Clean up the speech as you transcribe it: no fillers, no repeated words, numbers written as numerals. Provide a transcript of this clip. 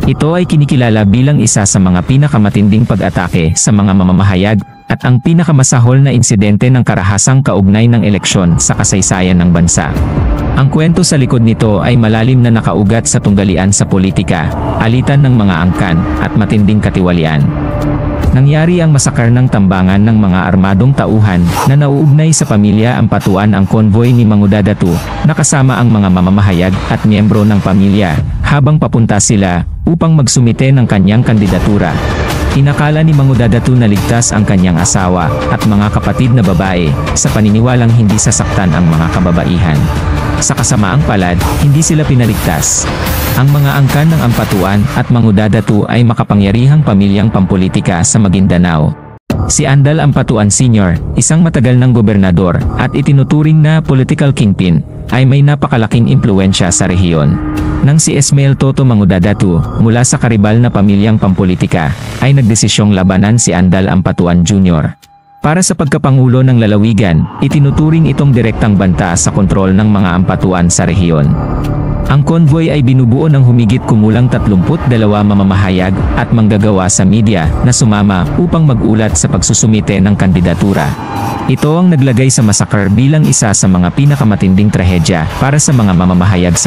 Ito ay kinikilala bilang isa sa mga pinakamatinding pag-atake sa mga mamamahayag at ang pinakamasahol na insidente ng karahasang kaugnay ng eleksyon sa kasaysayan ng bansa. Ang kwento sa likod nito ay malalim na nakaugat sa tunggalian sa politika, alitan ng mga angkan, at matinding katiwalian. Nangyari ang masakar ng tambangan ng mga armadong tauhan na nauugnay sa pamilya Ampatuan ang konvoy ni Mangudadatu na kasama ang mga mamamahayag at miyembro ng pamilya habang papunta sila upang magsumite ng kanyang kandidatura. Inakala ni Mangudadatu na ligtas ang kanyang asawa at mga kapatid na babae sa paniniwalang hindi sasaktan ang mga kababaihan. Sa kasamaang palad, hindi sila pinaligtas. Ang mga angkan ng Ampatuan at Mangudadatu ay makapangyarihang pamilyang pampolitika sa Maguindanao. Si Andal Ampatuan Sr., isang matagal ng gobernador at itinuturing na political kingpin, ay may napakalaking impluwensya sa rehiyon. Nang si Esmael Toto Mangudadatu, mula sa karibal na pamilyang pampolitika, ay nagdesisyong labanan si Andal Ampatuan Jr. Para sa pagkapangulo ng lalawigan, itinuturing itong direktang banta sa kontrol ng mga Ampatuan sa rehiyon. Ang konvoy ay binubuo ng humigit kumulang 32 mamamahayag at manggagawa sa media na sumama upang mag-ulat sa pagsusumite ng kandidatura. Ito ang naglagay sa masakar bilang isa sa mga pinakamatinding trahedya para sa mga mamamahayag sa